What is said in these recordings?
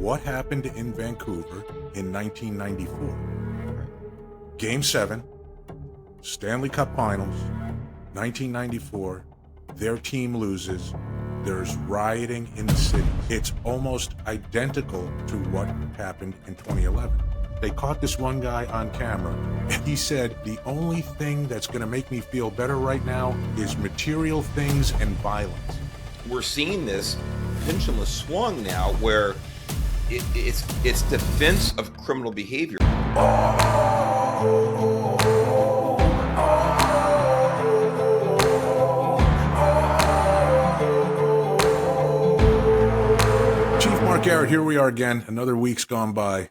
what happened in Vancouver in 1994. Game 7, Stanley Cup Finals, 1994. Their team loses. There's rioting in the city. It's almost identical to what happened in 2011. They caught this one guy on camera, and he said, the only thing that's going to make me feel better right now is material things and violence. We're seeing this pendulum swung now where it's defense of criminal behavior. Chief Mark Garrett, here we are again. Another week's gone by.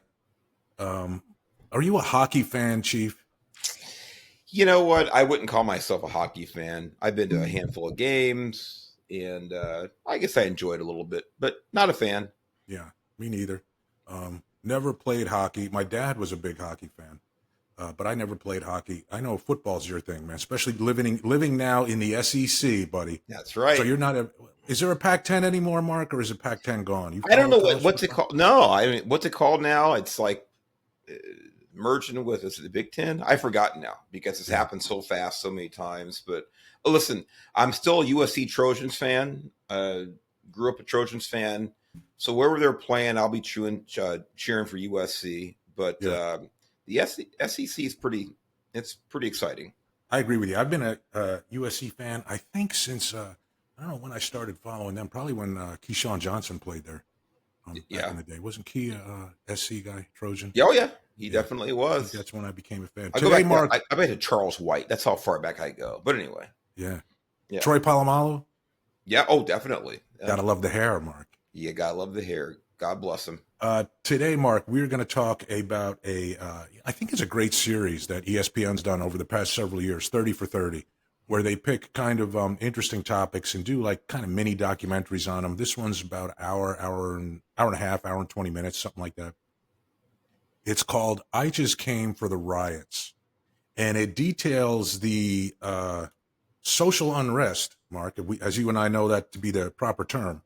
Are you a hockey fan, Chief? You know what? I wouldn't call myself a hockey fan. I've been to a handful of games, and I guess I enjoy it a little bit, but not a fan. Yeah, me neither. Never played hockey. My dad was a big hockey fan, but I never played hockey. I know football's your thing, man, especially living now in the SEC, buddy. That's right. So you're not a – is there a Pac-10 anymore, Mark, or is it Pac-10 gone? I don't know what's it called. No, I mean, what's it called now? It's like merging with, is it the Big Ten? I've forgotten now because it's happened so fast so many times. But listen, I'm still a USC Trojans fan. Grew up a Trojans fan. So wherever they're playing, I'll be cheering for USC. But the SEC is pretty exciting. I agree with you. I've been a USC fan, I think, since I don't know when I started following them. Probably when Keyshawn Johnson played there back in the day. Wasn't Key a SC guy, Trojan? Oh, yeah. He definitely was. That's when I became a fan. I bet to Charles White. That's how far back I go. But anyway. Yeah. Troy Polamalu? Yeah. Oh, definitely. Gotta love the hair, Mark. You gotta love the hair. God bless him. Today, Mark, we're going to talk about I think it's a great series that ESPN's done over the past several years, 30 for 30, where they pick kind of interesting topics and do like kind of mini documentaries on them. This one's about hour and a half, hour and 20 minutes, something like that. It's called I Just Came for the Riots. And it details the social unrest, Mark, as you and I know that to be the proper term.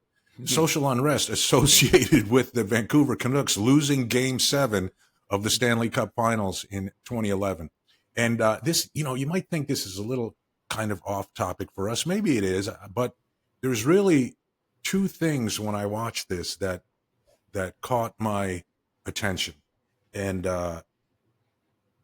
Social unrest associated with the Vancouver Canucks losing Game 7 of the Stanley Cup Finals in 2011. And this, you might think this is a little kind of off topic for us. Maybe it is, but there's really two things when I watched this that caught my attention. And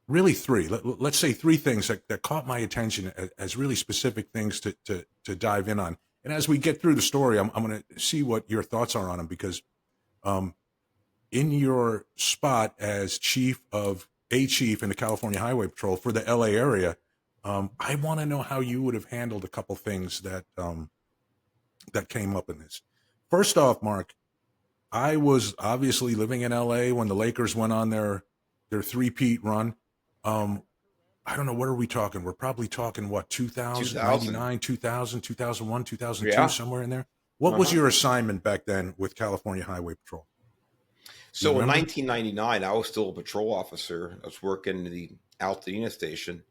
really three. Let's say three things that caught my attention as really specific things to dive in on. And as we get through the story, I'm going to see what your thoughts are on them because in your spot as chief in the California Highway Patrol for the LA area, I want to know how you would have handled a couple things that came up in this. First off, Mark, I was obviously living in LA when the Lakers went on their three-peat run. I don't know, what are we talking? We're probably talking, 2000, 99, 2000, 2001, 2002, somewhere in there. What was your assignment back then with California Highway Patrol? So in 1999, I was still a patrol officer. I was working in the Altadena station,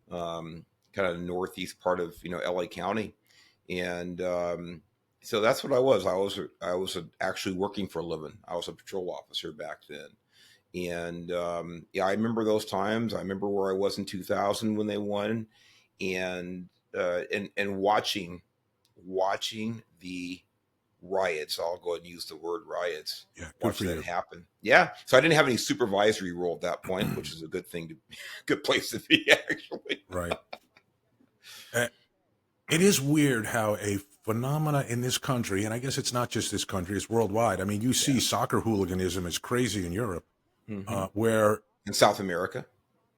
kind of the northeast part of, LA County. And so that's what I was. I was actually working for a living. I was a patrol officer back then. And I remember those times. I remember where I was in 2000 when they won, and watching the riots. I'll go ahead and use the word riots. Yeah, watch that happen. Yeah. So I didn't have any supervisory role at that point, which is a good thing good place to be actually. Right. It is weird how a phenomena in this country, and I guess it's not just this country, it's worldwide. I mean, you see soccer hooliganism is crazy in Europe. Mm-hmm. Where in South America,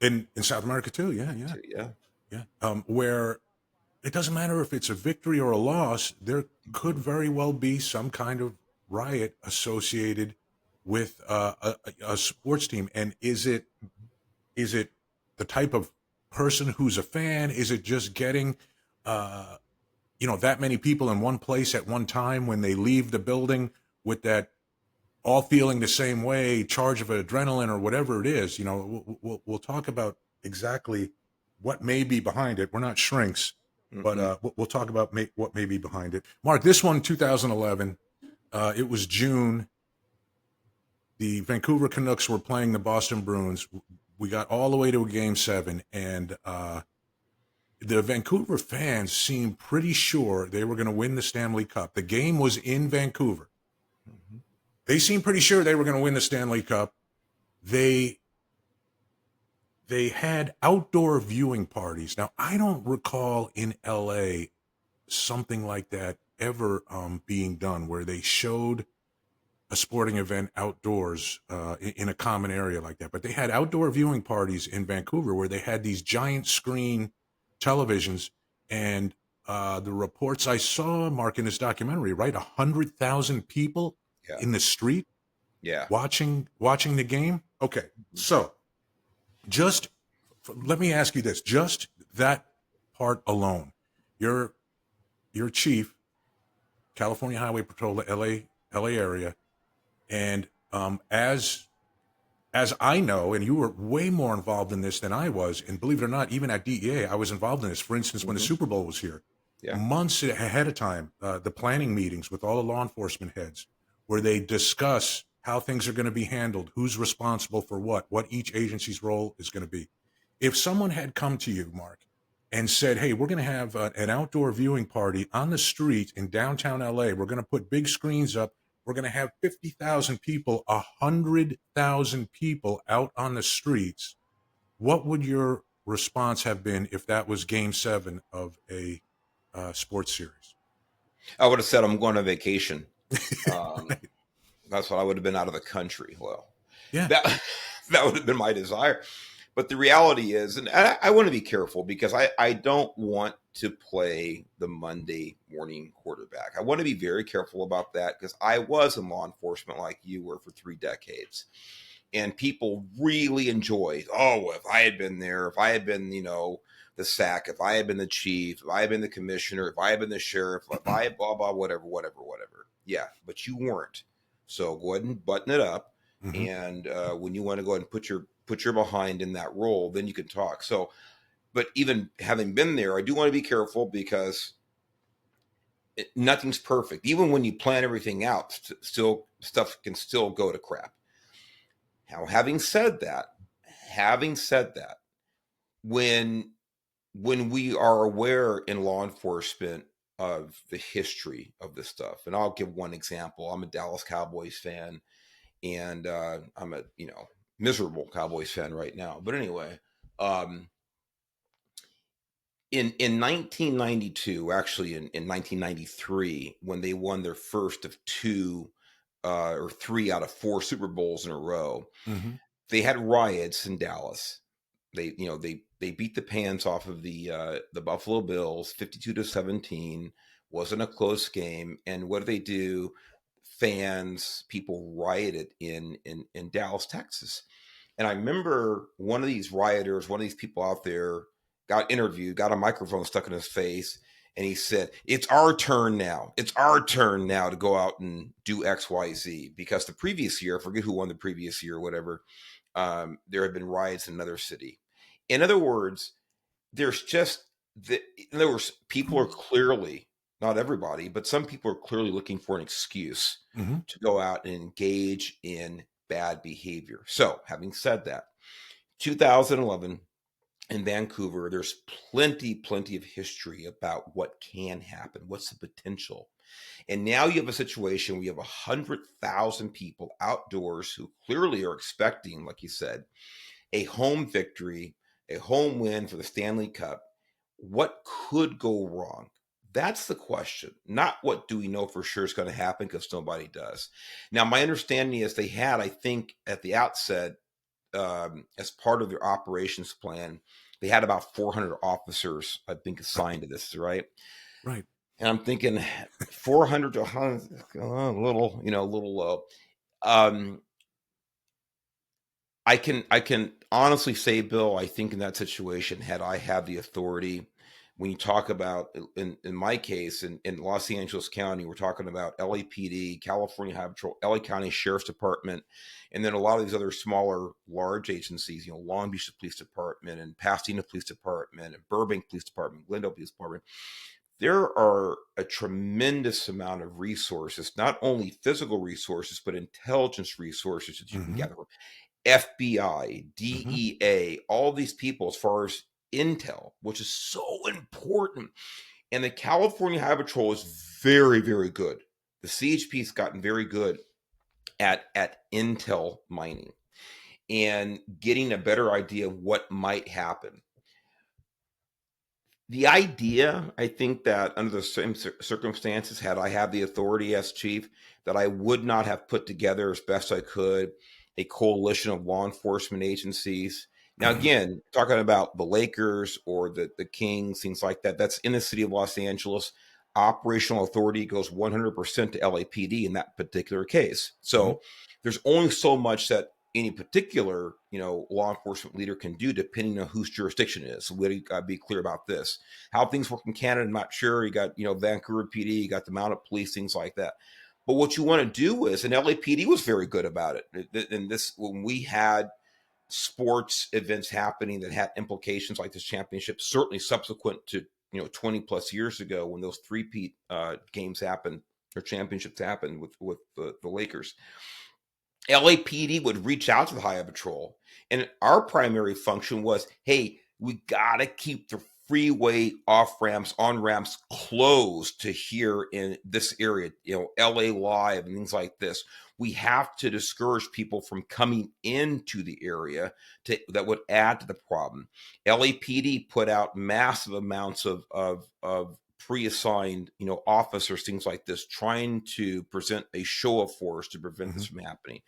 in South America too, where it doesn't matter if it's a victory or a loss, there could very well be some kind of riot associated with a sports team. And is it the type of person who's a fan? Is it just getting that many people in one place at one time when they leave the building with that all feeling the same way, charge of adrenaline or whatever it is? We'll talk about exactly what may be behind it. We're not shrinks, but we'll talk about what may be behind it. Mark, this one, 2011, it was June. the Vancouver Canucks were playing the Boston Bruins. We got all the way to a game 7, and the Vancouver fans seemed pretty sure they were going to win the Stanley Cup. The game was in Vancouver. Mhm. They seemed pretty sure they were going to win the Stanley Cup. They had outdoor viewing parties. Now, I don't recall in LA something like that ever being done, where they showed a sporting event outdoors in a common area like that. But they had outdoor viewing parties in Vancouver where they had these giant screen televisions, and the reports I saw, Mark, in this documentary, right, 100,000 people Yeah. in the street Yeah. watching the game. Okay, so just let me ask you this: just that part alone, your chief, California Highway Patrol, the LA area, and as I know, and you were way more involved in this than I was, and believe it or not, even at DEA, I was involved in this. For instance, when the Mhm. Super Bowl was here, Yeah. months ahead of time, the planning meetings with all the law enforcement heads, where they discuss how things are going to be handled, who's responsible for what each agency's role is going to be. If someone had come to you, Mark, and said, "Hey, we're going to have an outdoor viewing party on the street in downtown LA. We're going to put big screens up. We're going to have 50,000 people, 100,000 people out on the streets." What would your response have been if that was game 7 of a sports series? I would have said I'm going on vacation. Um, Right. that's what I would have been out of the country. Well, Yeah. that that would have been my desire. But the reality is, and I want to be careful because I don't want to play the Monday morning quarterback. I want to be very careful about that because I was in law enforcement like you were for 3 decades. And people really enjoyed, oh, if I had been there, if I had been, the SAC, if I had been the chief, if I had been the commissioner, if I had been the sheriff, if I had blah, blah, whatever, whatever, whatever. Yeah, but you weren't. So go ahead and button it up. Mm-hmm. And when you want to go ahead and put your behind in that role, then you can talk. So, but even having been there, I do want to be careful because nothing's perfect. Even when you plan everything out, still stuff can still go to crap. Now, having said that, when we are aware in law enforcement of the history of this stuff, and I'll give one example. I'm a Dallas Cowboys fan, and I'm a miserable Cowboys fan right now. But anyway, um, in 1992, actually in 1993, when they won their first of 2 or 3 out of 4 Super Bowls in a row, Mm-hmm. they had riots in Dallas. They beat the pants off of the Buffalo Bills 52-17. Wasn't a close game. And what did they do? People rioted in Dallas, Texas. And I remember one of these rioters, one of these people out there got interviewed, got a microphone stuck in his face, and he said, "It's our turn now. It's our turn now to go out and do XYZ." Because the previous year, I forget who won the previous year or whatever, there had been riots in another city. In other words, there's just in other words, people are clearly, not everybody, but some people are clearly looking for an excuse Mm-hmm. to go out and engage in bad behavior. So, having said that, 2011 in Vancouver, there's plenty of history about what can happen, what's the potential. And now you have a situation where you have 100,000 people outdoors who clearly are expecting, like you said, a home victory, a home win for the Stanley Cup. What could go wrong? That's the question. Not what do we know for sure is going to happen, because nobody does. Now, my understanding is they had, I think, at the outset, as part of their operations plan, they had about 400 officers, I think, assigned to this, right? Right. And I'm thinking 400 to 100, a little low. Um, I can honestly say, Bill, I think in that situation, had I had the authority, when you talk about, in my case, in Los Angeles County, we're talking about LAPD, California Highway Patrol, LA County Sheriff's Department, and then a lot of these other smaller, large agencies, Long Beach Police Department and Pasadena Police Department and Burbank Police Department, Glendale Police Department. there are a tremendous amount of resources, not only physical resources, but intelligence resources that you can Mm-hmm. gather. FBI, Mm-hmm. DEA, all these people as far as intel, which is so important. And the California Highway Patrol is very, very good. The CHP's gotten very good at intel mining and getting a better idea of what might happen. The idea, I think that under the same circumstances, had I had the authority as chief, that I would not have put together as best I could a coalition of law enforcement agencies. Now, again, talking about the Lakers or the Kings, things like that, that's in the city of Los Angeles. Operational authority goes 100% to LAPD in that particular case. Mm-hmm. So there's only so much that any particular, law enforcement leader can do depending on whose jurisdiction it is. So we got to be clear about this. How things work in Canada, I'm not sure. You got, Vancouver PD, you got the mounted police, things like that. But what you want to do is, and LAPD was very good about it. And this, when we had sports events happening that had implications like this championship, certainly subsequent to 20 plus years ago when those three-peat games happened or championships happened with the Lakers. LAPD would reach out to the Highway Patrol, and our primary function was, hey, we gotta keep the freeway off ramps, on ramps closed to here in this area, LA Live and things like this. We have to discourage people from coming into the area that would add to the problem. LAPD put out massive amounts of pre-assigned, officers, things like this, trying to present a show of force to prevent this from happening.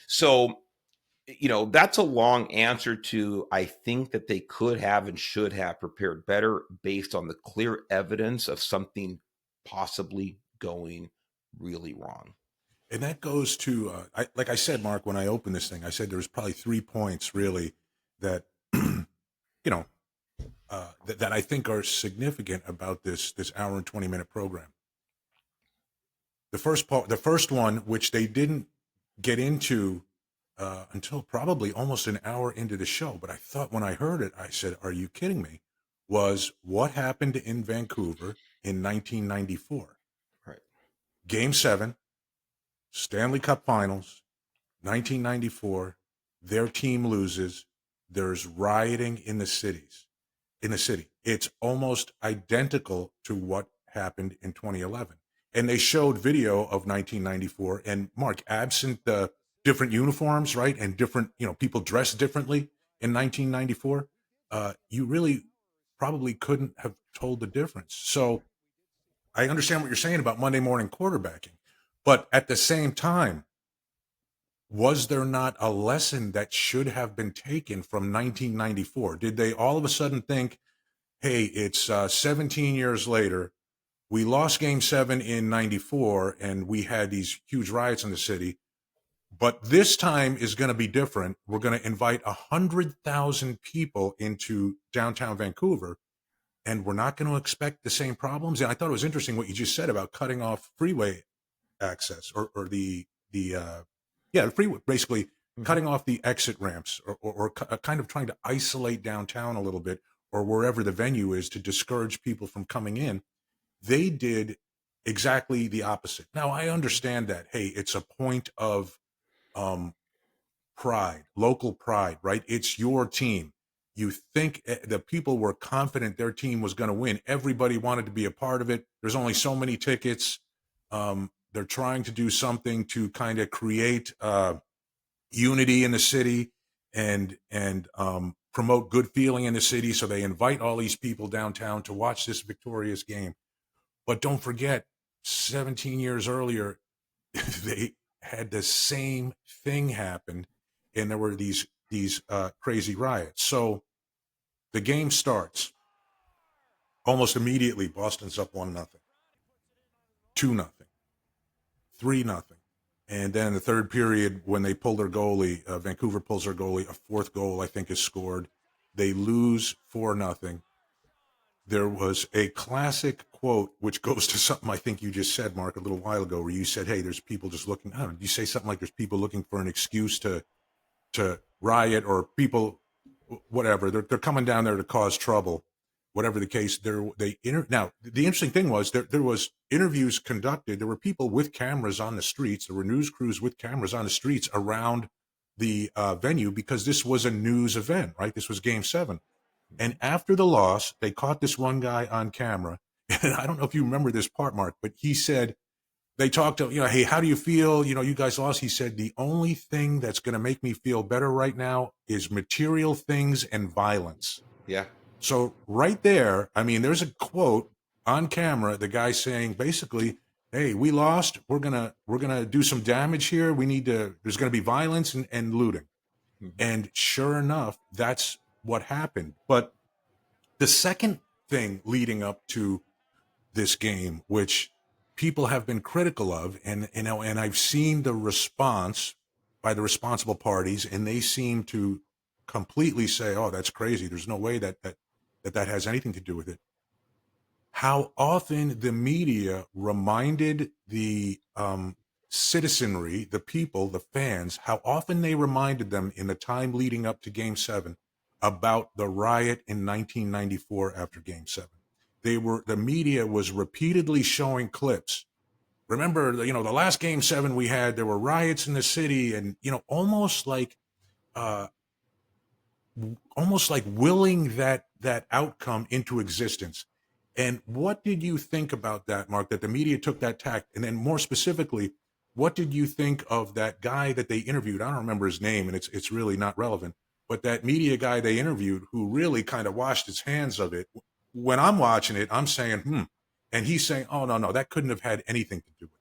So, that's a long answer to, I think that they could have and should have prepared better based on the clear evidence of something possibly going really wrong. And that goes to, like I said, Mark, when I opened this thing, I said there was probably 3 points really that, that I think are significant about this hour and 20-minute program. The first one, which they didn't get into until probably almost an hour into the show, but I thought when I heard it, I said, "Are you kidding me?" Was what happened in Vancouver in 1994, Right. Game 7, Stanley Cup Finals, 1994. Their team loses. There's rioting in the city. It's almost identical to what happened in 2011. And they showed video of 1994. And Mark, absent the different uniforms, right, and different, people dressed differently in 1994, you really probably couldn't have told the difference. So I understand what you're saying about Monday morning quarterbacking, but at the same time, was there not a lesson that should have been taken from 1994? Did they all of a sudden think, hey, it's 17 years later. We lost Game 7 in 94, and we had these huge riots in the city. But this time is going to be different. We're going to invite 100,000 people into downtown Vancouver, and we're not going to expect the same problems. And I thought it was interesting what you just said about cutting off freeway access or the freeway, basically cutting off the exit ramps or kind of trying to isolate downtown a little bit or wherever the venue is to discourage people from coming in. They did exactly the opposite. Now, I understand that, hey, it's a point of um, pride, local pride, right? It's your team. You think the people were confident their team was going to win. Everybody wanted to be a part of it. There's only so many tickets. They're trying to do something to kind of create unity in the city and promote good feeling in the city. So they invite all these people downtown to watch this victorious game. But don't forget, 17 years earlier, they had the same thing happen, and there were these crazy riots. So the game starts almost immediately. Boston's up 1-0, 2-0, 3-0. And then the third period, when they pull their goalie, Vancouver pulls their goalie, a fourth goal, I think, is scored. They lose 4-0. There was a classic quote, which goes to something I think you just said, Mark, a little while ago, where you said, hey, there's people just looking, I don't know, you say something like there's people looking for an excuse to riot or people, whatever. They're coming down there to cause trouble. whatever the case, now the interesting thing was there was interviews conducted. There were people with cameras on the streets. There were news crews with cameras on the streets around the venue because this was a news event, right? This was Game 7. And after the loss, they caught this one guy on camera. And I don't know if you remember this part, Mark, but he said, they talked to, hey, how do you feel? You guys lost. He said, the only thing that's going to make me feel better right now is material things and violence. Yeah. So right there, I mean, there's a quote on camera, the guy saying basically, hey, we lost. We're gonna do some damage here. There's gonna be violence and looting. Mhm. And sure enough, that's what happened. But the second thing leading up to this game, which people have been critical of, and I've seen the response by the responsible parties, and they seem to completely say, "Oh, that's crazy. There's no way that has anything to do with it." How often the media reminded the citizenry, the people, the fans, how often they reminded them in the time leading up to Game 7 about the riot in 1994 after Game 7. The media was repeatedly showing clips. Remember, the last Game 7 we had, there were riots in the city, and uh, almost like willing that outcome into existence. And what did you think about that, Mark, that the media took that tack? And then more specifically, what did you think of that guy that they interviewed? I don't remember his name, and it's really not relevant, but that media guy they interviewed who really kind of washed his hands of it. When I'm watching it, I'm saying, and he's saying, oh, no, that couldn't have had anything to do with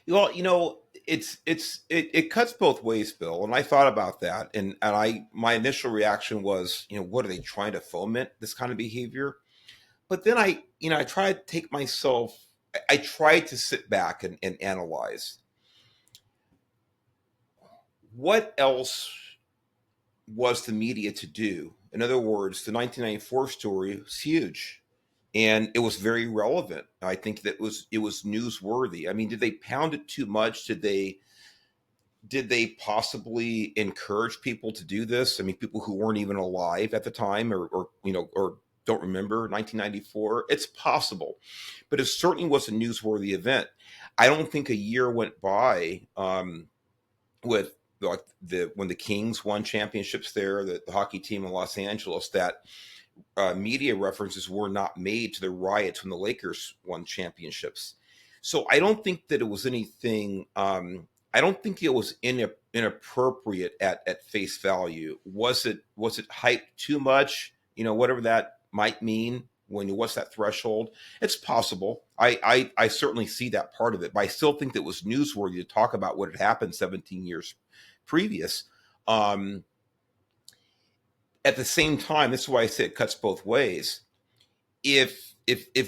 it. Well, it cuts both ways, Bill. And I thought about that, and my initial reaction was, what are they trying to foment this kind of behavior? But then I tried to take myself. I tried to sit back and analyze what else was the media to do. In other words, the 1994 story was huge, and it was very relevant. I think that it was newsworthy. I mean, did they pound it too much? Did they possibly encourage people to do this? I mean, people who weren't even alive at the time, or don't remember 1994. It's possible, but it certainly was a newsworthy event. I don't think a year went by with when the Kings won championships there, the hockey team in Los Angeles, that media references were not made to the riots when the Lakers won championships. So I don't think that it was anything. I don't think it was inappropriate at face value. Was it hyped too much? Whatever that might mean. What's that threshold? It's possible. I certainly see that part of it, but I still think that it was newsworthy to talk about what had happened 17 years previous. At the same time, this is why I say it cuts both ways. If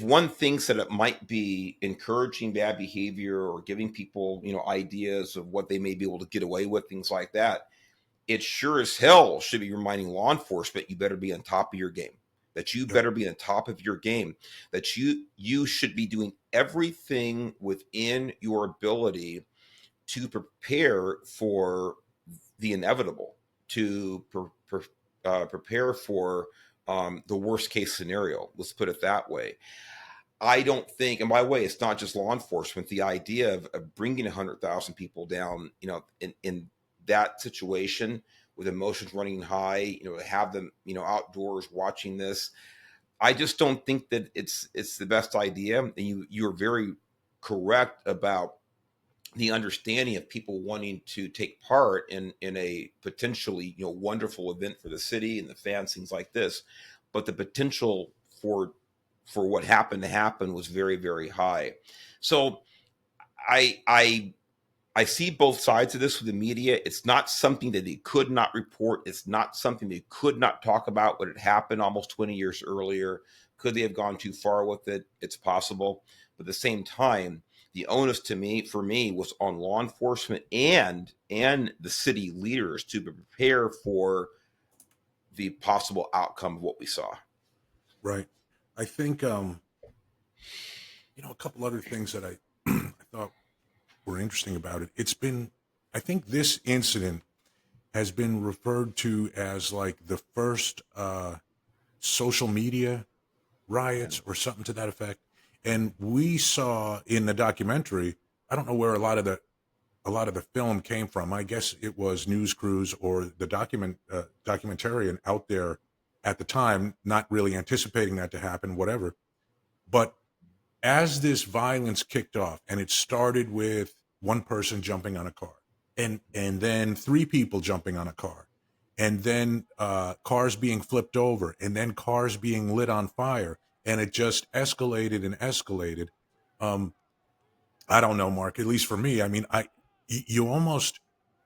one thinks that it might be encouraging bad behavior or giving people, ideas of what they may be able to get away with, things like that, it sure as hell should be reminding law enforcement, you better be on top of your game. That you better be on top of your game. That you should be doing everything within your ability to prepare for the inevitable, to prepare for the worst case scenario. Let's put it that way. I don't think, and by the way, it's not just law enforcement. The idea of bringing 100,000 people down, in that situation with emotions running high, to have them, outdoors watching this, I just don't think that it's the best idea. And you're very correct about the understanding of people wanting to take part in a potentially wonderful event for the city and the fans, things like this, but the potential for what happened to happen was very, very high. So I see both sides of this with the media. It's not something that they could not report. It's not something they could not talk about what had happened almost 20 years earlier. Could they have gone too far with it? It's possible. But at the same time, the onus for me was on law enforcement and the city leaders to prepare for the possible outcome of what we saw. Right. I think a couple other things that I I thought were interesting about it. I think this incident has been referred to as like the first social media riots or something to that effect. And we saw in the documentary, I don't know where a lot of the film came from. I guess it was news crews or the documentarian out there at the time, not really anticipating that to happen, whatever. But as this violence kicked off, and it started with one person jumping on a car, and then three people jumping on a car, and then cars being flipped over, and then cars being lit on fire, and it just escalated and escalated. I don't know, Mark. At least for me, I mean, you almost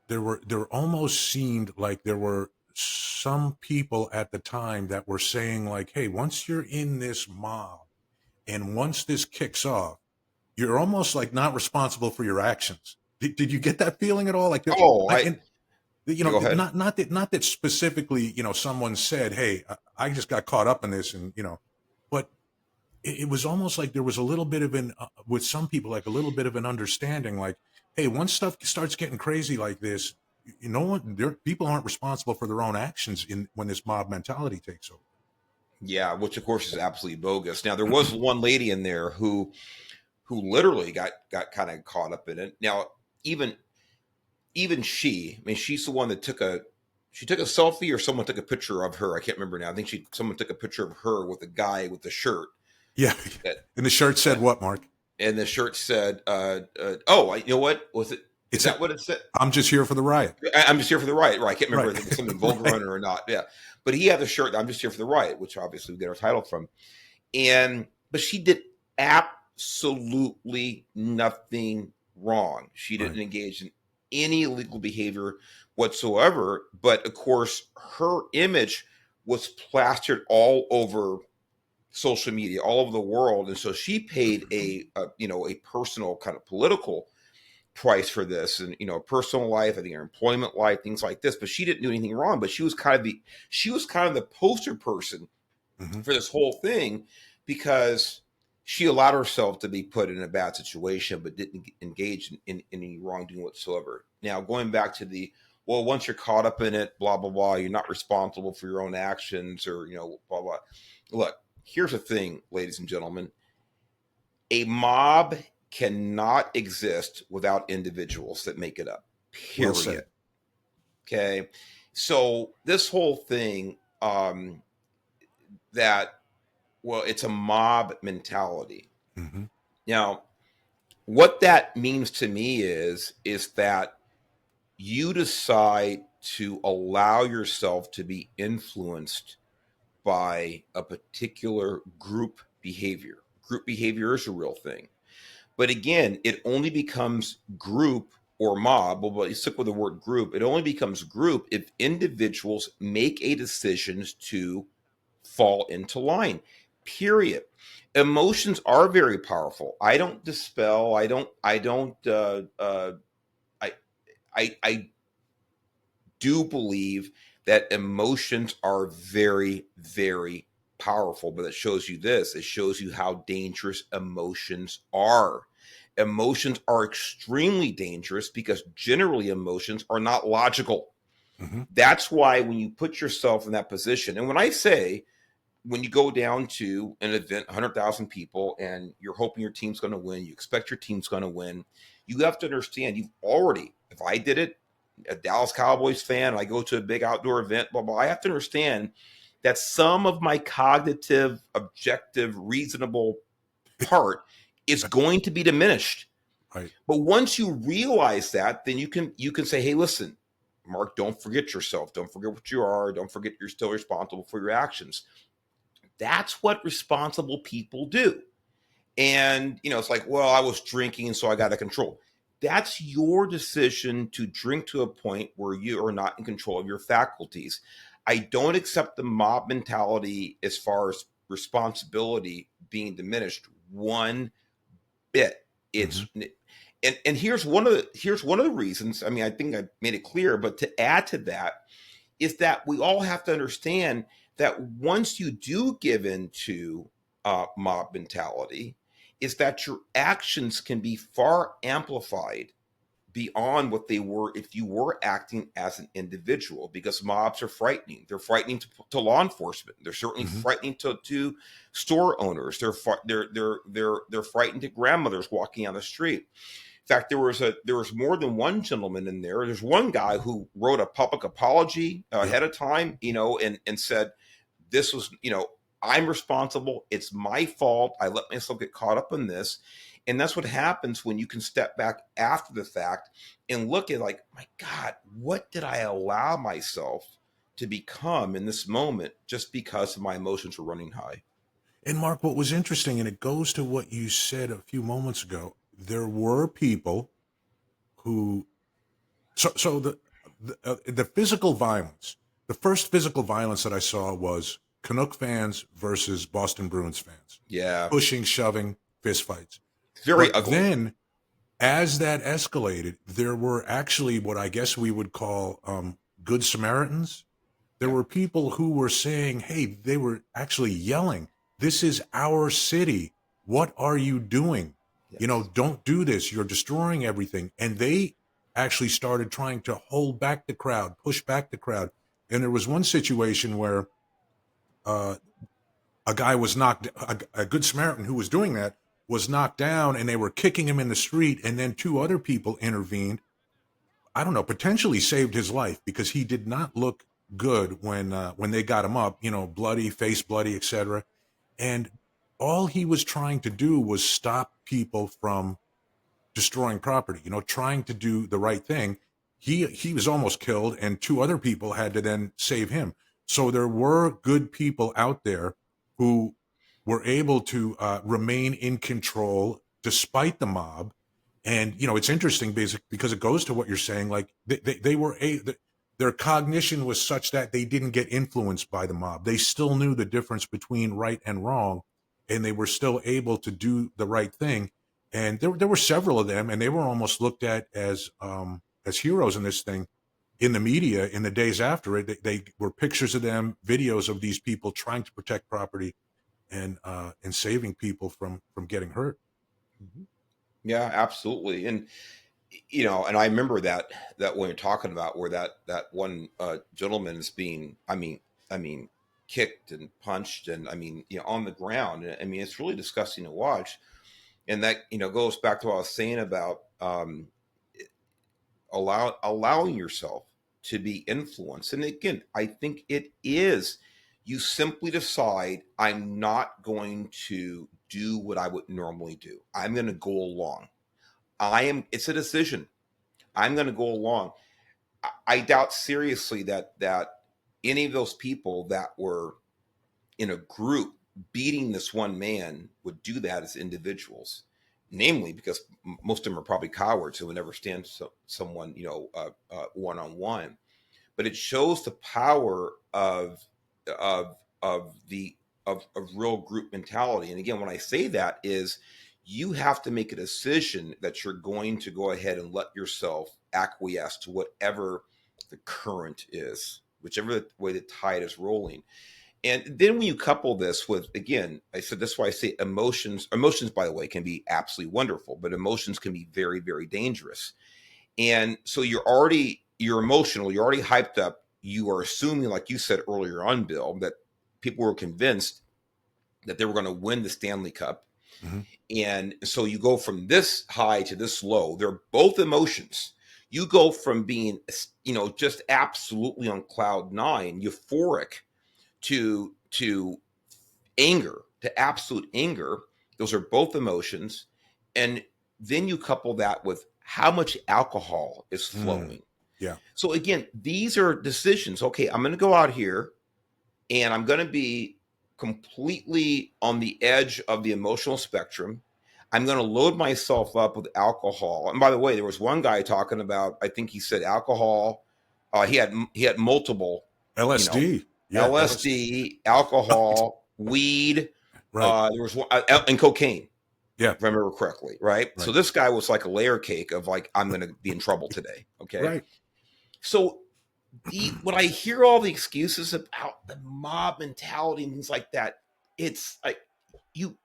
there almost seemed like there were some people at the time that were saying like, "Hey, once you're in this mob, and once this kicks off, you're almost like not responsible for your actions." Did you get that feeling at all? Like, Oh, and, go ahead. not that specifically, someone said, "Hey, I just got caught up in this," and but it was almost like there was a little bit of an with some people, like a little bit of an understanding, like, "Hey, once stuff starts getting crazy like this, people aren't responsible for their own actions in when this mob mentality takes over." Yeah, which of course is absolutely bogus. Now there was one lady in there who literally got kind of caught up in it. Now even she, I mean, she's the one that took a selfie, or someone took a picture of her. I can't remember now. I think someone took a picture of her with a guy with the shirt. Yeah, That, and the shirt said what, Mark? and the shirt said, "Oh, you know what was it? Is that what it said? I'm just here for the riot. I'm just here for the riot." Right? I can't remember Right. if it was something vulgar on it or not. Yeah, but he had the shirt. "I'm just here for the riot," which obviously we get our title from. But she did absolutely nothing wrong. She didn't engage in any illegal behavior whatsoever. But of course, her image was plastered all over social media, all over the world, and so she paid a personal kind of political price for this, and personal life, I think her employment life, things like this. But she didn't do anything wrong. But she was kind of the poster person for this whole thing, because she allowed herself to be put in a bad situation, but didn't engage in any wrongdoing whatsoever. Now, going back to once you're caught up in it, blah, blah, blah, you're not responsible for your own actions, or, blah, blah. Look, here's the thing, ladies and gentlemen. A mob cannot exist without individuals that make it up, period. Well said. Okay? So this whole thing, it's a mob mentality. Mm-hmm. Now, what that means to me is that you decide to allow yourself to be influenced by a particular group behavior. Group behavior is a real thing. But again, it only becomes group or mob. Well, you stick with the word group. It only becomes group if individuals make a decision to fall into line. Period. Emotions are very powerful. I don't dispel. I do believe that emotions are very, very powerful, but it shows you this. It shows you how dangerous emotions are. Emotions are extremely dangerous because generally emotions are not logical. Mm-hmm. That's why when you put yourself in that position, and when you go down to an event, 100,000 people, and you're hoping your team's going to win, you expect your team's going to win, you have to understand if I did it, a Dallas Cowboys fan, I go to a big outdoor event, blah, blah, I have to understand that some of my cognitive, objective, reasonable part is going to be diminished. Right. But once you realize that, then you can say, "Hey, listen, Mark, don't forget yourself. Don't forget what you are. Don't forget you're still responsible for your actions." That's what responsible people do. And, it's like, well, I was drinking and so I got to control. That's your decision to drink to a point where you are not in control of your faculties. I don't accept the mob mentality as far as responsibility being diminished one bit. It's and here's one of the reasons. I mean, I think I made it clear, but to add to that is that we all have to understand that once you do give into mob mentality, is that your actions can be far amplified beyond what they were if you were acting as an individual, because mobs are frightening. They're frightening to law enforcement. They're certainly frightening to store owners. They're frightened to grandmothers walking on the street. In fact, there was more than one gentleman in there. There's one guy who wrote a public apology ahead of time, and said, this was, I'm responsible. It's my fault. I let myself get caught up in this. And that's what happens when you can step back after the fact and look at, like, my God, what did I allow myself to become in this moment just because my emotions were running high? And Mark, what was interesting, and it goes to what you said a few moments ago, there were people who, so the physical violence, the first physical violence that I saw was Canuck fans versus Boston Bruins fans. Yeah. Pushing, shoving, fistfights. Very ugly. Then, as that escalated, there were actually what I guess we would call good Samaritans. There were people who were saying, hey, they were actually yelling, this is our city. What are you doing? Yes. Don't do this. You're destroying everything. And they actually started trying to hold back the crowd, push back the crowd. And there was one situation where a guy was knocked, a good Samaritan who was doing that was knocked down, and they were kicking him in the street. And then two other people intervened. I don't know, potentially saved his life, because he did not look good when they got him up, bloody, face bloody, etc. And all he was trying to do was stop people from destroying property, trying to do the right thing. He was almost killed, and two other people had to then save him. So there were good people out there who were able to remain in control despite the mob. And, it's interesting because it goes to what you're saying. Like they were their cognition was such that they didn't get influenced by the mob. They still knew the difference between right and wrong, and they were still able to do the right thing. And there were several of them, and they were almost looked at as heroes in this thing in the media in the days after it. They were pictures of them, videos of these people trying to protect property and saving people from getting hurt. Yeah, absolutely. And and I remember that when you're talking about where that one gentleman is being, I mean, kicked and punched, and on the ground. It's really disgusting to watch. And that goes back to what I was saying about allowing yourself to be influenced. And again, I think it is, you simply decide, I'm not going to do what I would normally do. I'm going to go along. It's a decision. I'm going to go along. I doubt seriously that any of those people that were in a group beating this one man would do that as individuals, namely because most of them are probably cowards who would never stand someone, one-on-one. But it shows the power of real group mentality. And again, when I say that is, you have to make a decision that you're going to go ahead and let yourself acquiesce to whatever the current is, whichever way the tide is rolling. And then when you couple this with, again, I said, that's why I say emotions, by the way, can be absolutely wonderful, but emotions can be very, very dangerous. And so you're emotional, you're already hyped up. You are assuming, like you said earlier on, Bill, that people were convinced that they were going to win the Stanley Cup. Mm-hmm. And so you go from this high to this low. They're both emotions. You go from being, just absolutely on cloud nine, euphoric, to anger, to absolute anger. Those are both emotions. And then you couple that with how much alcohol is flowing. Yeah. So again, these are decisions. Okay, I'm going to go out here and I'm going to be completely on the edge of the emotional spectrum. I'm going to load myself up with alcohol. And by the way, there was one guy talking about, I think he said alcohol. He had multiple LSD. LSD, alcohol, weed. Right. There was one, and cocaine. Yeah, if I remember correctly. Right. So this guy was like a layer cake of like, I'm going to be in trouble today. Okay. Right. So when I hear all the excuses about the mob mentality and things like that, it's like,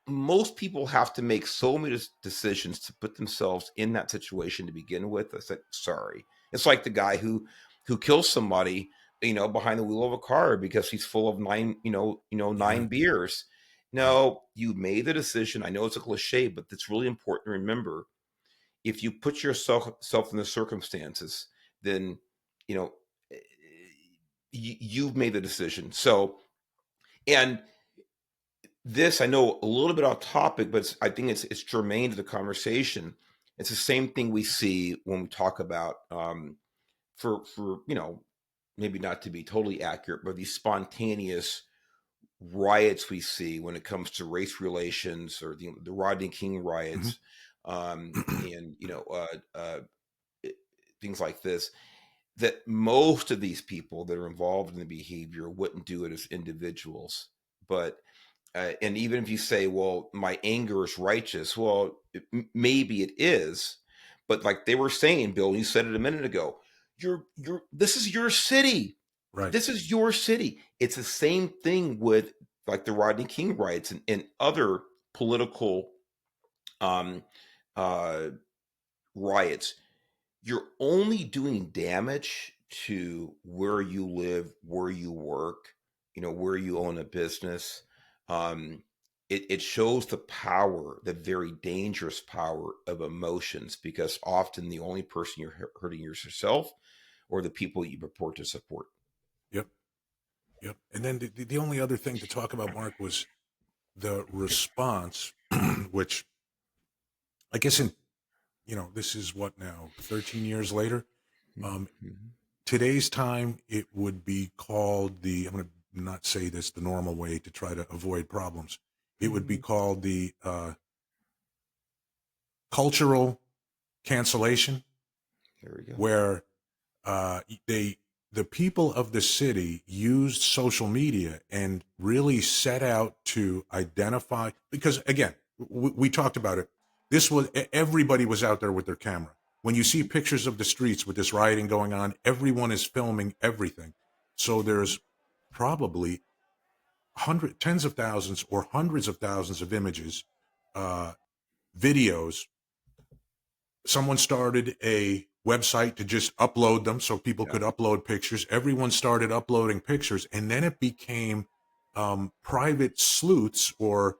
most people have to make so many decisions to put themselves in that situation to begin with. I said, sorry. It's like the guy who kills somebody, behind the wheel of a car because he's full of Yeah. nine beers. Right. No, you made the decision. I know it's a cliche, but it's really important to remember. If you put yourself in the circumstances, then you know you've made the decision. So, and this, I know a little bit off topic, but I think it's germane to the conversation. It's the same thing we see when we talk about for maybe not to be totally accurate, but these spontaneous riots we see when it comes to race relations or the Rodney King Hmm. riots, and things like this. That most of these people that are involved in the behavior wouldn't do it as individuals, but and even if you say, well, my anger is righteous, well, maybe it is, but like they were saying, Bill, you said it a minute ago, this is your city. Right. This is your city. It's the same thing with like the Rodney King riots and other political um, uh, riots. You're only doing damage to where you live, where you work, where you own a business. Um, it shows the power, the very dangerous power of emotions, because often the only person you're hurting is yourself or the people you purport to support. Yep. Yep. And then the only other thing to talk about, Mark, was the response, which I guess this is what now, 13 years later. Um, Mm-hmm. Today's time, it would be called I'm going to not say this the normal way to try to avoid problems. It would be Mm-hmm. called the cultural cancellation, There we go. where uh, they the people of the city used social media and really set out to identify, because again, we talked about it. This was Everybody was out there with their camera. When you see pictures of the streets with this rioting going on, everyone is filming everything. So there's probably tens of thousands or hundreds of thousands of images, uh, videos. Someone started a website to just upload them so people Yeah. could upload pictures. Everyone started uploading pictures, and then it became private sleuths or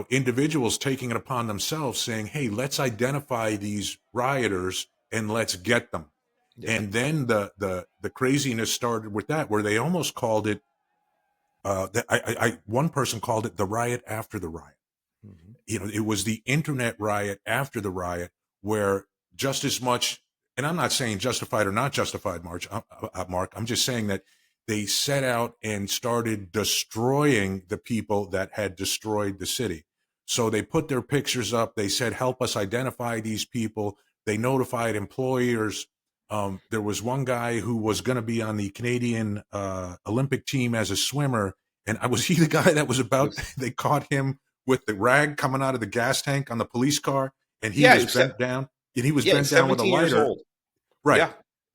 individuals taking it upon themselves, saying, "Hey, let's identify these rioters and let's get them." Yeah. And then the craziness started with that, where they almost called it. One person called it the riot after the riot. Mm-hmm. It was the internet riot after the riot, where just as much, and I'm not saying justified or not justified, Mark, I'm just saying that they set out and started destroying the people that had destroyed the city. So they put their pictures up. They said, help us identify these people. They notified employers. There was one guy who was going to be on the Canadian Olympic team as a swimmer. And was he the guy that was about, Was they caught him with the rag coming out of the gas tank on the police car, and he yeah, was bent down, and he was yeah, bent he's down with a 17 years lighter. old. Right.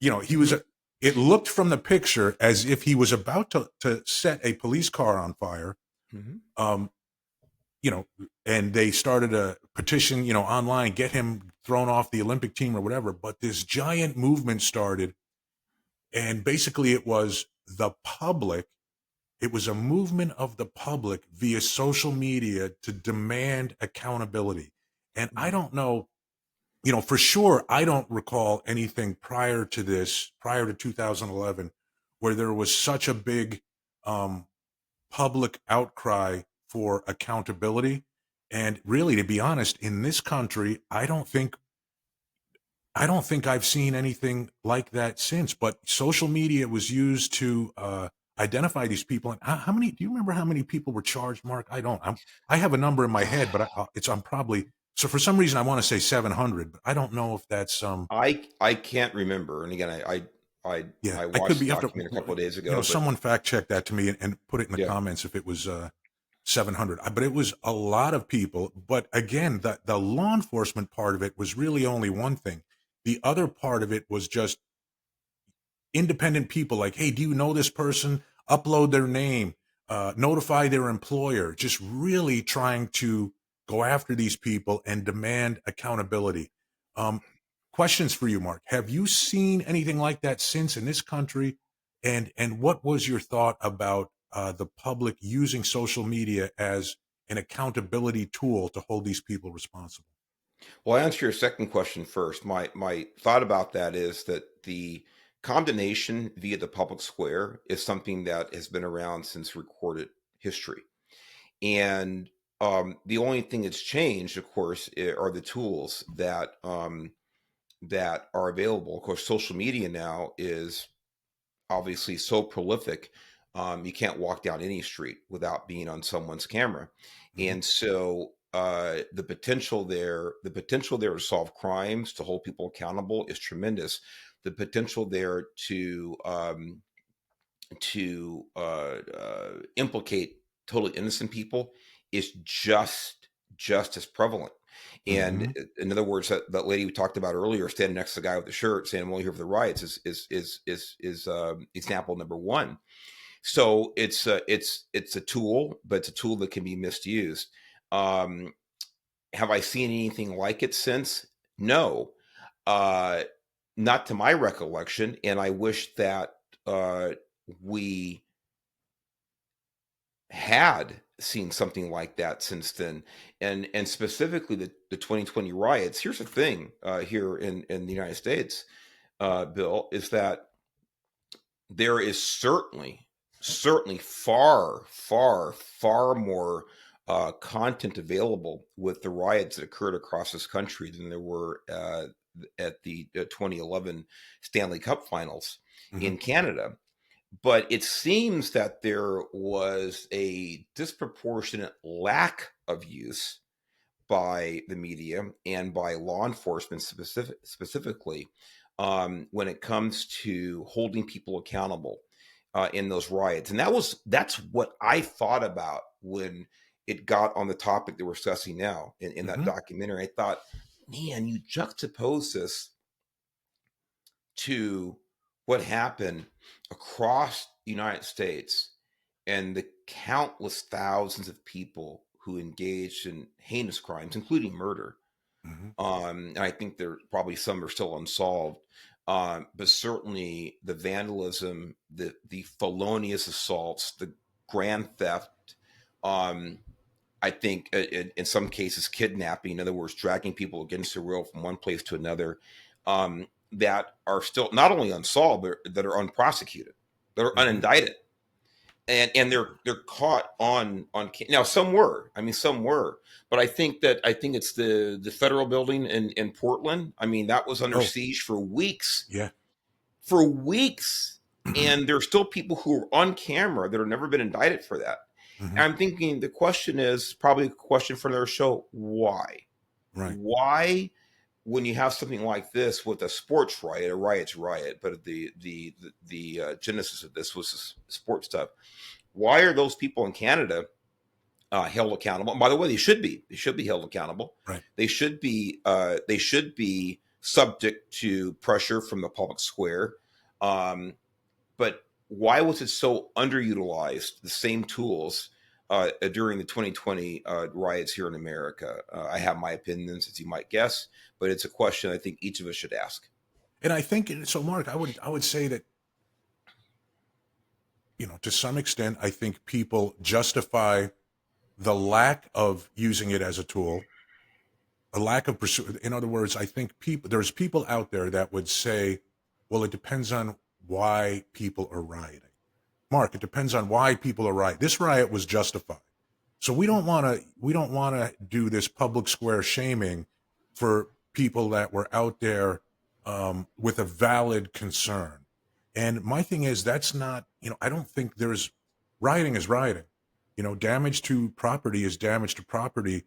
Yeah. He was Mm-hmm. it looked from the picture as if he was about to set a police car on fire. Mm-hmm. Um, you know, and they started a petition, online, get him thrown off the Olympic team or whatever. But this giant movement started, and basically it was the public. It was a movement of the public via social media to demand accountability. And I Mm-hmm. don't know, for sure, I don't recall anything prior to 2011, where there was such a big um, public outcry for accountability. And really, to be honest, in this country, I don't think I've seen anything like that since. But social media was used to identify these people. And how many? Do you remember how many people were charged, Mark? I don't. I have a number in my head, but I'm probably, so for some reason I want to say 700, but I don't know if that's I can't remember. And again, I yeah. I I could watched be, the you have to, document a couple of days ago, but someone fact check that to me and put it in the yeah, comments if it was 700. But it was a lot of people. But again, the law enforcement part of it was really only one thing. The other part of it was just independent people, like, hey, do you know this person? Upload their name. notify their employer, just really trying to go after these people and demand accountability. Um, Questions for you, Mark. Have you seen anything like that since in this country? And what was your thought about the public using social media as an accountability tool to hold these people responsible? Well, I answer your second question first. My thought about that is that the condemnation via the public square is something that has been around since recorded history. And the only thing that's changed, of course, are the tools that are available. Of course, social media now is obviously so prolific. You can't walk down any street without being on someone's camera, Hmm. and so the potential there to solve crimes, to hold people accountable, is tremendous. The potential there to implicate totally innocent people is just as prevalent. And Hmm. in other words, that lady we talked about earlier, standing next to the guy with the shirt, saying, "I'm only here for the riots," is example number one. So it's a tool, but it's a tool that can be misused. Um, have I seen anything like it since? No, uh, not to my recollection, and I wish that we had seen something like that since then. And specifically the 2020 riots. Here's the thing, here in the United States, Bill, is that there is certainly far more content available with the riots that occurred across this country than there were at the 2011 Stanley Cup Finals Hmm. in Canada. But it seems that there was a disproportionate lack of use by the media and by law enforcement specifically, when it comes to holding people accountable in those riots. And that's what I thought about when it got on the topic that we're discussing now in that Hmm. documentary. I thought, man, you juxtapose this to what happened across the United States and the countless thousands of people who engaged in heinous crimes, including murder. Hmm. And I think there probably some are still unsolved. But certainly the vandalism, the felonious assaults, the grand theft, um, I think in some cases kidnapping, in other words, dragging people against their will from one place to another, that are still not only unsolved, but that are unprosecuted, that are Hmm. unindicted, and they're caught now. Some were, but I think it's the federal building in Portland. I mean, that was under Oh, siege for weeks, yeah. for weeks. And there's still people who are on camera that have never been indicted for that. Hmm. And I'm thinking the question is probably a question for another show. Why? Right. Why, when you have something like this with a sports riot, a riot's riot, but the genesis of this was sports stuff. Why are those people in Canada held accountable? And by the way, they should be. They should be held accountable. Right. They should be. They should be subject to pressure from the public square. Um, but why was it so underutilized? The same tools during the 2020 riots here in America. I have my opinions, as you might guess, but it's a question I think each of us should ask. And I think so, Mark. I would say that, to some extent, I think people justify the lack of using it as a tool, a lack of pursuit. In other words, I think there's people out there that would say, well, it depends on why people are rioting. Mark, it depends on why people are rioting. This riot was justified. So we don't want to do this public square shaming for people that were out there with a valid concern. And my thing is, that's not, I don't think there's rioting is rioting. Damage to property is damage to property.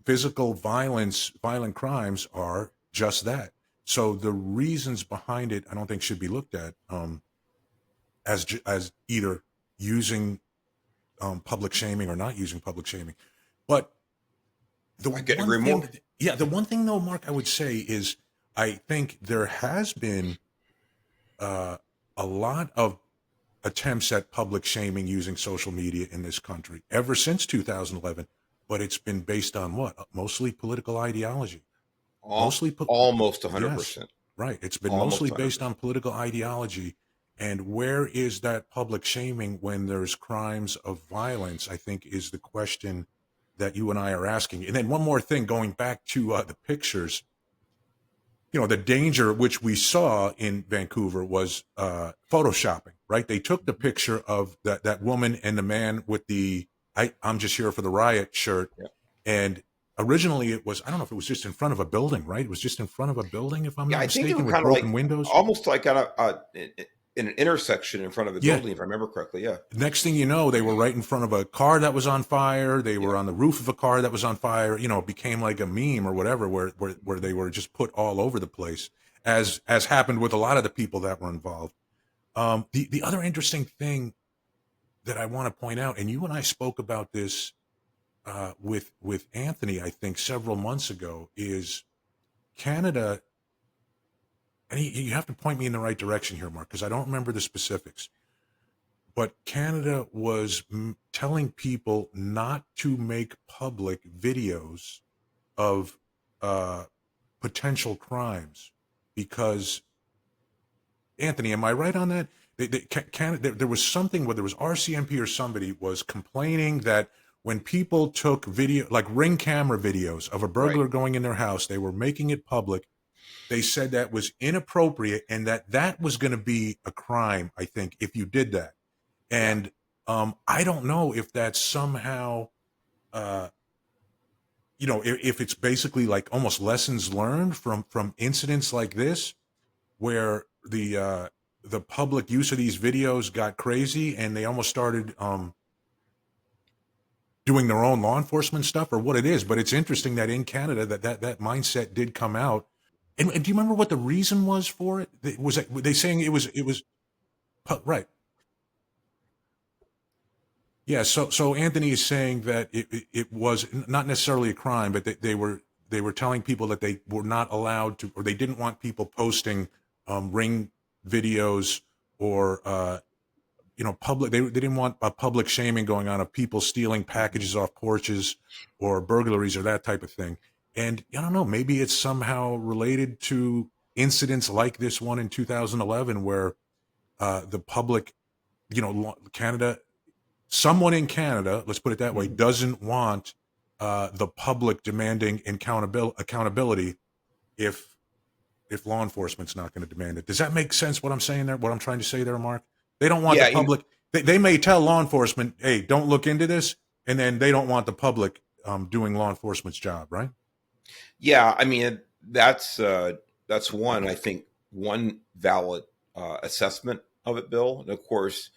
Physical violence, violent crimes are just that. So the reasons behind it, I don't think should be looked at as either using public shaming or not using public shaming. But the I couldn't one agree more. thing, yeah, the one thing though, Mark, I would say is I think there has been uh, a lot of attempts at public shaming using social media in this country ever since 2011, but it's been based on what? Mostly political ideology. Almost Yes, 100%. right. It's been Almost mostly based 100%. on political ideology. And where is that public shaming when there's crimes of violence, I think is the question that you and I are asking. And then one more thing, going back to the pictures, the danger which we saw in Vancouver was photoshopping, right? They took the picture of that woman and the man with the I'm just here for the riot shirt. Yeah. And originally it was, I don't know if it was just in front of a building, right? It was just in front of a building, if I'm Yeah, not I think they were mistaken, with kind of broken like windows. almost like on in an intersection in front of a Yeah. building, if I remember correctly. Yeah. Next thing you know, they were right in front of a car that was on fire. They Yeah. were on the roof of a car that was on fire. It became like a meme or whatever, where they were just put all over the place, as happened with a lot of the people that were involved. The other interesting thing that I want to point out, and you and I spoke about this with Anthony, I think several months ago, is Canada. And you have to point me in the right direction here, Mark, because I don't remember the specifics. But Canada was telling people not to make public videos of potential crimes because, Anthony, am I right on that? Canada, there was something, whether it was RCMP or somebody was complaining that when people took video, like ring camera videos of a burglar Right. going in their house, they were making it public. They said that was inappropriate and that was going to be a crime, I think, if you did that. Yeah. And I don't know if that's somehow, if it's basically like almost lessons learned from incidents like this, where the public use of these videos got crazy and they almost started doing their own law enforcement stuff, or what it is. But it's interesting that in Canada that mindset did come out. And do you remember what the reason was for it? Were they saying it was right? Yeah. So Anthony is saying that it was not necessarily a crime, but they were telling people that they were not allowed to, or they didn't want people posting ring videos or public. They didn't want a public shaming going on of people stealing packages off porches or burglaries or that type of thing. And I don't know, maybe it's somehow related to incidents like this one in 2011 where the public, Canada, someone in Canada, let's put it that way, doesn't want the public demanding accountability if law enforcement's not going to demand it. Does that make sense? What I'm saying there, what I'm trying to say there, Mark? They don't want the Yeah. public. They may tell law enforcement, "Hey, don't look into this," and then they don't want the public doing law enforcement's job, right? Yeah. I mean, that's one, I think, one valid assessment of it, Bill. And of course,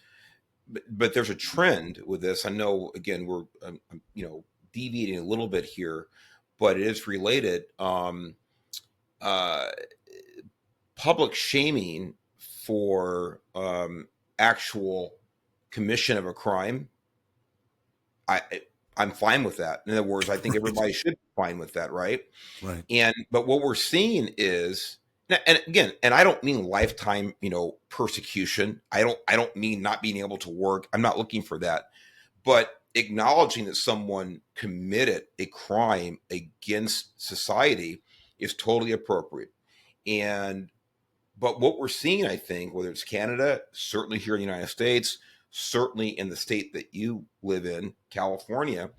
but there's a trend with this. I know, again, we're deviating a little bit here, but it is related. Uh, Public shaming for actual commission of a crime, I'm fine with that. In other words, I think everybody should be fine with that, right? Right. But what we're seeing is, and again, and I don't mean lifetime, persecution. I don't mean not being able to work. I'm not looking for that. But acknowledging that someone committed a crime against society is totally appropriate. But what we're seeing, I think, whether it's Canada, certainly here in the United States, certainly in the state that you live in, California,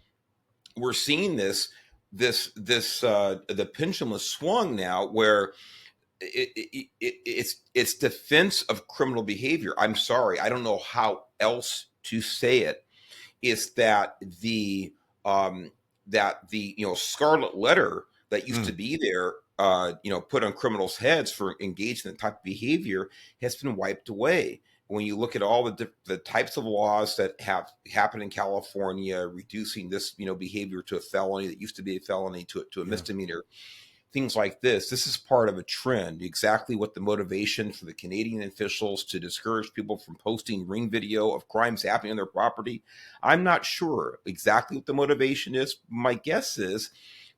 we're seeing the pendulum has swung now where it's defense of criminal behavior. I'm sorry, I don't know how else to say it. Is that the scarlet letter that used to be there, put on criminals' heads for engaging in that type of behavior has been wiped away. When you look at all the types of laws that have happened in California, reducing this behavior to a felony that used to be a felony to a misdemeanor, things like this is part of a trend. Exactly what the motivation for the Canadian officials to discourage people from posting ring video of crimes happening on their property, I'm not sure exactly what the motivation is. My guess is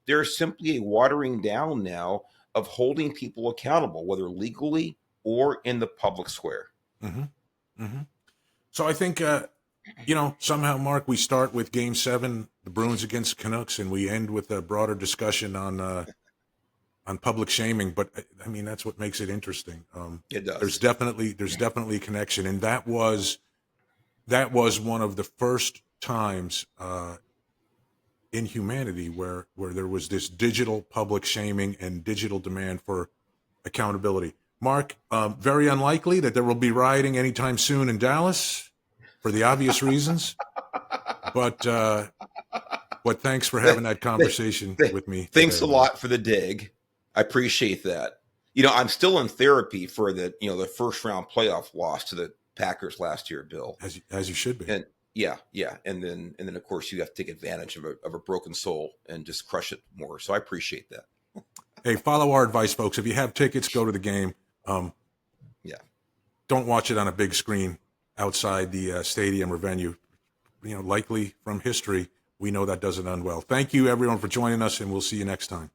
there's simply a watering down now of holding people accountable, whether legally or in the public square. Mm-hmm. Mm-hmm. So I think, somehow, Mark, we start with Game 7, the Bruins against Canucks, and we end with a broader discussion on public shaming. But I mean, that's what makes it interesting. It does. There's definitely a connection, and that was one of the first times in humanity where there was this digital public shaming and digital demand for accountability. Mark, very unlikely that there will be rioting anytime soon in Dallas for the obvious reasons. But thanks for having that conversation with me. Thanks today, a lot for the dig. I appreciate that. I'm still in therapy for the first round playoff loss to the Packers last year, Bill. As you should be. And yeah. And then of course you have to take advantage of a broken soul and just crush it more. So I appreciate that. Hey, follow our advice, folks. If you have tickets, go to the game. Don't watch it on a big screen outside the stadium or venue. Likely from history, we know that doesn't end well. Thank you, everyone, for joining us, and we'll see you next time.